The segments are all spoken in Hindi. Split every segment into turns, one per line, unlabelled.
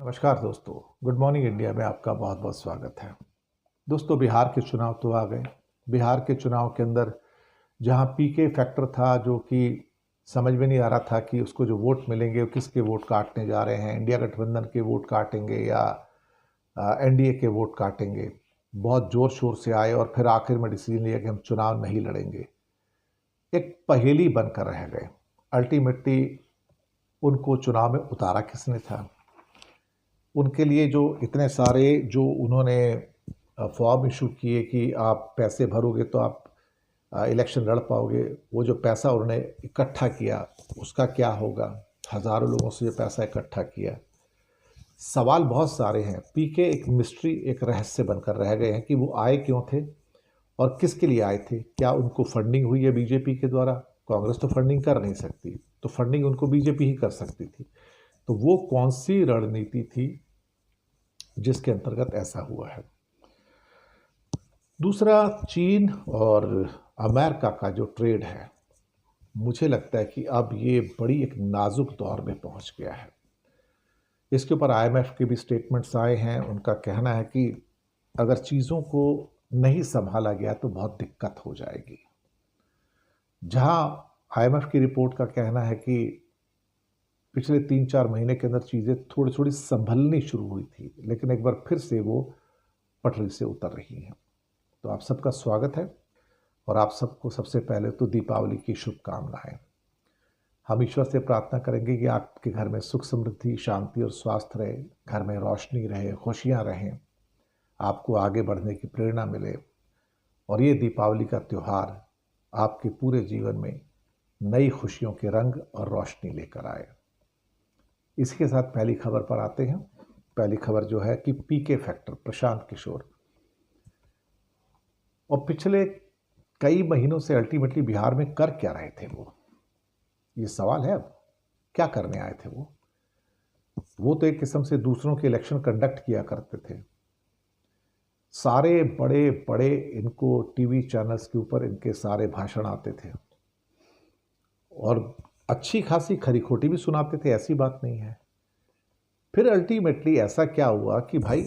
नमस्कार दोस्तों, गुड मॉर्निंग इंडिया में आपका बहुत बहुत स्वागत है। दोस्तों, बिहार के चुनाव तो आ गए। बिहार के चुनाव के अंदर जहां पीके फैक्टर था, जो कि समझ में नहीं आ रहा था कि उसको जो वोट मिलेंगे वो किसके वोट काटने जा रहे हैं, इंडिया गठबंधन के वोट काटेंगे या एनडीए के वोट काटेंगे। बहुत ज़ोर शोर से आए और फिर आखिर में डिसीजन लिया कि हम चुनाव नहीं लड़ेंगे। एक पहेली बनकर रह गए। अल्टीमेटली उनको चुनाव में उतारा किसने था? उनके लिए जो इतने सारे जो उन्होंने फॉर्म इशू किए कि आप पैसे भरोगे तो आप इलेक्शन लड़ पाओगे, वो जो पैसा उन्होंने इकट्ठा किया उसका क्या होगा? हज़ारों लोगों से जो पैसा इकट्ठा किया। सवाल बहुत सारे हैं। पीके एक मिस्ट्री, एक रहस्य बनकर रह गए हैं कि वो आए क्यों थे और किसके लिए आए थे। क्या उनको फंडिंग हुई है बीजेपी के द्वारा? कांग्रेस तो फंडिंग कर नहीं सकती, तो फंडिंग उनको बीजेपी ही कर सकती थी। तो वो कौन सी रणनीति थी जिसके अंतर्गत ऐसा हुआ है? दूसरा, चीन और अमेरिका का जो ट्रेड है, मुझे लगता है कि अब ये बड़ी एक नाजुक दौर में पहुंच गया है। इसके ऊपर आईएमएफ के भी स्टेटमेंट्स आए हैं। उनका कहना है कि अगर चीज़ों को नहीं संभाला गया तो बहुत दिक्कत हो जाएगी। जहां आईएमएफ की रिपोर्ट का कहना है कि पिछले 3-4 महीने के अंदर चीज़ें थोड़ी थोड़ी संभलनी शुरू हुई थी, लेकिन एक बार फिर से वो पटरी से उतर रही हैं। तो आप सबका स्वागत है और आप सबको सबसे पहले तो दीपावली की शुभकामनाएं। हम ईश्वर से प्रार्थना करेंगे कि आपके घर में सुख समृद्धि, शांति और स्वास्थ्य रहे, घर में रोशनी रहे, खुशियां रहें, आपको आगे बढ़ने की प्रेरणा मिले और ये दीपावली का त्यौहार आपके पूरे जीवन में नई खुशियों के रंग और रोशनी लेकर आए। इसी के साथ पहली खबर पर आते हैं। पहली खबर जो है कि पीके फैक्टर, प्रशांत किशोर, और पिछले कई महीनों से अल्टीमेटली बिहार में कर क्या रहे थे वो? ये सवाल है। अब क्या करने आए थे वो तो एक किस्म से दूसरों के इलेक्शन कंडक्ट किया करते थे। सारे बड़े बड़े इनको टीवी चैनल्स के ऊपर इनके सारे भाषण आते थे और अच्छी खासी खरी खोटी भी सुनाते थे, ऐसी बात नहीं है। फिर अल्टीमेटली ऐसा क्या हुआ कि भाई,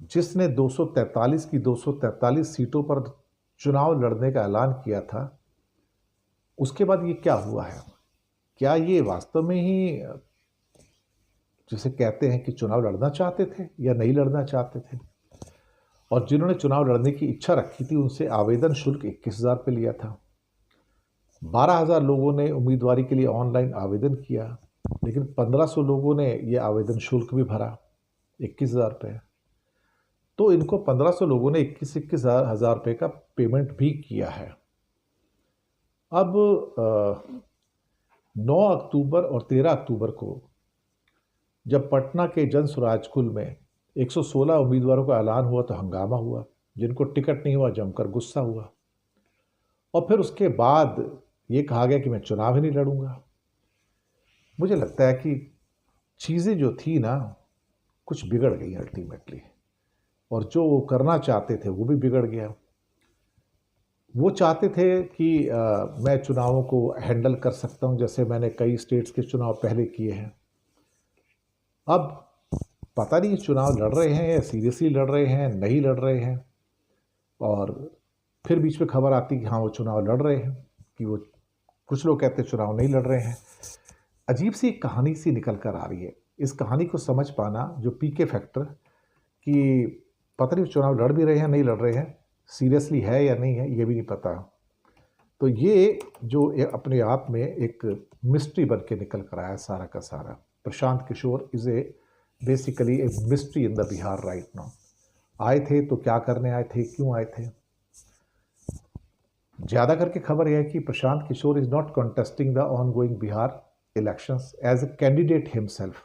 जिसने 243 की 243 सीटों पर चुनाव लड़ने का ऐलान किया था, उसके बाद ये क्या हुआ है? क्या ये वास्तव में ही जिसे कहते हैं कि चुनाव लड़ना चाहते थे या नहीं लड़ना चाहते थे? और जिन्होंने चुनाव लड़ने की इच्छा रखी थी उनसे आवेदन शुल्क 21,000 पे लिया था। 12,000 लोगों ने उम्मीदवारी के लिए ऑनलाइन आवेदन किया, लेकिन 1,500 लोगों ने ये आवेदन शुल्क भी भरा 21,000 पे। तो इनको 1,500 लोगों ने 21 हजार रुपये का पेमेंट भी किया है। अब 9 अक्टूबर और 13 अक्टूबर को जब पटना के जन सुराजकुल में 116 उम्मीदवारों का ऐलान हुआ तो हंगामा हुआ। जिनको टिकट नहीं हुआ जमकर गुस्सा हुआ और फिर उसके बाद ये कहा गया कि मैं चुनाव ही नहीं लड़ूंगा। मुझे लगता है कि चीज़ें जो थी ना, कुछ बिगड़ गई अल्टीमेटली, और जो वो करना चाहते थे वो भी बिगड़ गया। वो चाहते थे कि मैं चुनावों को हैंडल कर सकता हूं, जैसे मैंने कई स्टेट्स के चुनाव पहले किए हैं। अब पता नहीं चुनाव लड़ रहे हैं या सीरियसली लड़ रहे हैं, नहीं लड़ रहे हैं, और फिर बीच में खबर आती कि हाँ वो चुनाव लड़ रहे हैं, कि वो कुछ लोग कहते हैं चुनाव नहीं लड़ रहे हैं। अजीब सी कहानी सी निकल कर आ रही है। इस कहानी को समझ पाना, जो पीके फैक्टर, कि पता नहीं चुनाव लड़ भी रहे हैं नहीं लड़ रहे हैं, सीरियसली है या नहीं है, ये भी नहीं पता। तो ये जो अपने आप में एक मिस्ट्री बन के निकल कर आया सारा का सारा। Prashant Kishor is a basically a mystery in the Bihar right now. आए थे तो क्या करने आए थे, क्यों आए थे? ज़्यादा करके खबर यह है कि Prashant Kishor is not contesting the ongoing Bihar elections as a candidate himself,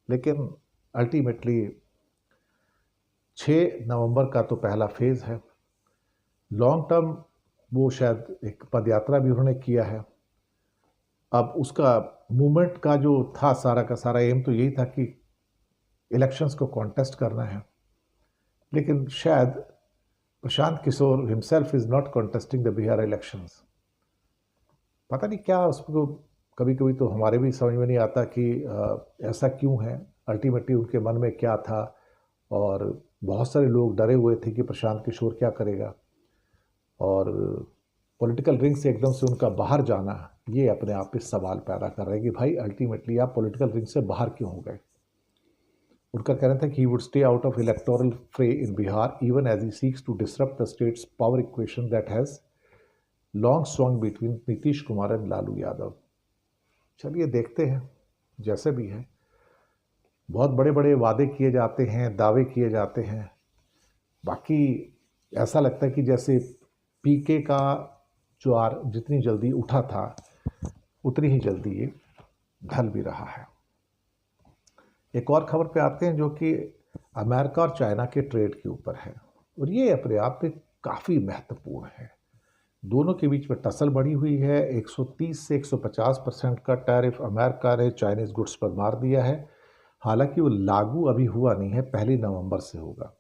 लेकिन अल्टीमेटली 6 नवंबर का तो पहला फेज़ है। लॉन्ग टर्म वो शायद एक पदयात्रा भी उन्होंने किया है। अब उसका मूवमेंट का जो था सारा का सारा एम तो यही था कि इलेक्शंस को कॉन्टेस्ट करना है, लेकिन शायद Prashant Kishor himself is not contesting the Bihar elections. पता नहीं क्या उसको कभी कभी तो हमारे भी समझ में नहीं आता कि ऐसा क्यों है, अल्टीमेटली उनके मन में क्या था। और बहुत सारे लोग डरे हुए थे कि प्रशांत किशोर क्या करेगा, और पॉलिटिकल रिंग से एकदम से उनका बाहर जाना ये अपने आप में सवाल पैदा कर रहा है कि भाई अल्टीमेटली आप पॉलिटिकल रिंग से बाहर क्यों हो गए। उनका कहना था कि he would stay out of electoral fray in Bihar even as he seeks to disrupt the state's power equation that has long strong between Nitish Kumar and Lalu Yadav. चलिए देखते हैं, जैसे भी है। बहुत बड़े बड़े वादे किए जाते हैं, दावे किए जाते हैं, बाकी ऐसा लगता है कि जैसे पीके का ज्वार जितनी जल्दी उठा था उतनी ही जल्दी ये ढल भी रहा है। एक और खबर पे आते हैं जो कि अमेरिका और चाइना के ट्रेड के ऊपर है, और ये अपने आप में काफ़ी महत्वपूर्ण है। दोनों के बीच में टसल बढ़ी हुई है। 130 से 150% का टैरिफ अमेरिका ने चाइनीज़ गुड्स पर मार दिया है। हालांकि वो लागू अभी हुआ नहीं है, 1 नवंबर से होगा।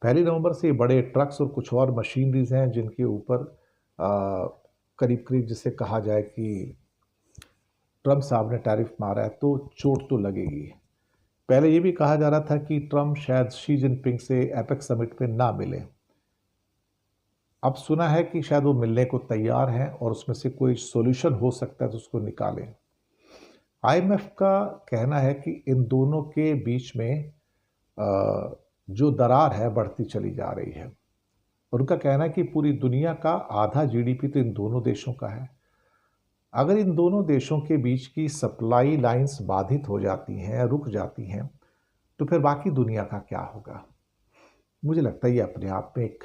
1 नवंबर से बड़े ट्रक्स और कुछ और मशीनरीज हैं जिनके ऊपर करीब करीब जिसे कहा जाए कि ट्रम्प साहब ने टैरिफ मारा है तो चोट तो लगेगी। पहले ये भी कहा जा रहा था कि ट्रम्प शायद शी जिनपिंग से एपेक्स समिट में ना मिले। अब सुना है कि शायद वो मिलने को तैयार हैं और उसमें से कोई सॉल्यूशन हो सकता है तो उसको निकालें। आईएमएफ का कहना है कि इन दोनों के बीच में जो दरार है बढ़ती चली जा रही है, और उनका कहना है कि पूरी दुनिया का आधा जीडीपी तो इन दोनों देशों का है। अगर इन दोनों देशों के बीच की सप्लाई लाइंस बाधित हो जाती हैं, रुक जाती हैं, तो फिर बाकी दुनिया का क्या होगा। मुझे लगता है ये अपने आप में एक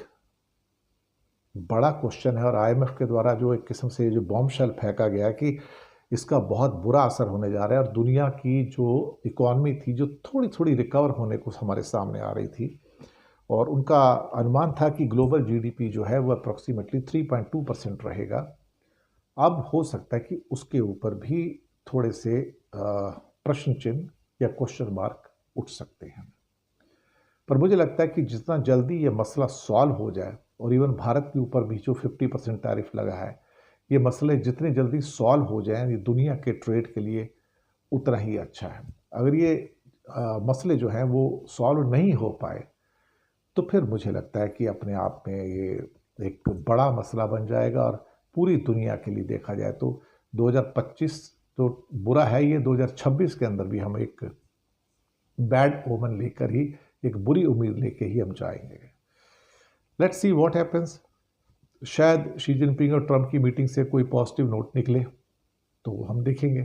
बड़ा क्वेश्चन है, और आईएमएफ के द्वारा जो एक किस्म से जो बॉम्ब शेल फेंका गया कि इसका बहुत बुरा असर होने जा रहा है, और दुनिया की जो इकॉनमी थी जो थोड़ी थोड़ी रिकवर होने को हमारे सामने आ रही थी, और उनका अनुमान था कि ग्लोबल जीडीपी जो है वो अप्रॉक्सीमेटली 3.2% रहेगा। अब हो सकता है कि उसके ऊपर भी थोड़े से प्रश्न चिन्ह या क्वेश्चन मार्क उठ सकते हैं। पर मुझे लगता है कि जितना जल्दी ये मसला सॉल्व हो जाए, और इवन भारत के ऊपर भी जो 50% टैरिफ लगा है, ये मसले जितने जल्दी सॉल्व हो जाएं ये दुनिया के ट्रेड के लिए उतना ही अच्छा है। अगर ये मसले जो हैं वो सॉल्व नहीं हो पाए तो फिर मुझे लगता है कि अपने आप में ये एक बड़ा मसला बन जाएगा, और पूरी दुनिया के लिए देखा जाए तो 2025 तो बुरा है, ये 2026 के अंदर भी हम एक बैड ओमन लेकर ही, एक बुरी उम्मीद लेके ही हम जाएंगे। Let's see what happens. शायद शी जिनपिंग और ट्रम्प की मीटिंग से कोई पॉजिटिव नोट निकले तो हम देखेंगे।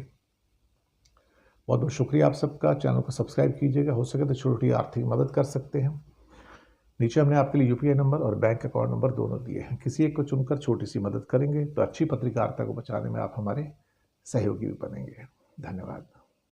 बहुत बहुत शुक्रिया आप सबका। चैनल को सब्सक्राइब कीजिएगा, हो सके तो छोटी आर्थिक मदद कर सकते हैं। नीचे हमने आपके लिए यूपीआई नंबर और बैंक अकाउंट नंबर दोनों दिए हैं। किसी एक को चुनकर छोटी सी मदद करेंगे तो अच्छी पत्रकारिता को बचाने में आप हमारे सहयोगी भी बनेंगे। धन्यवाद।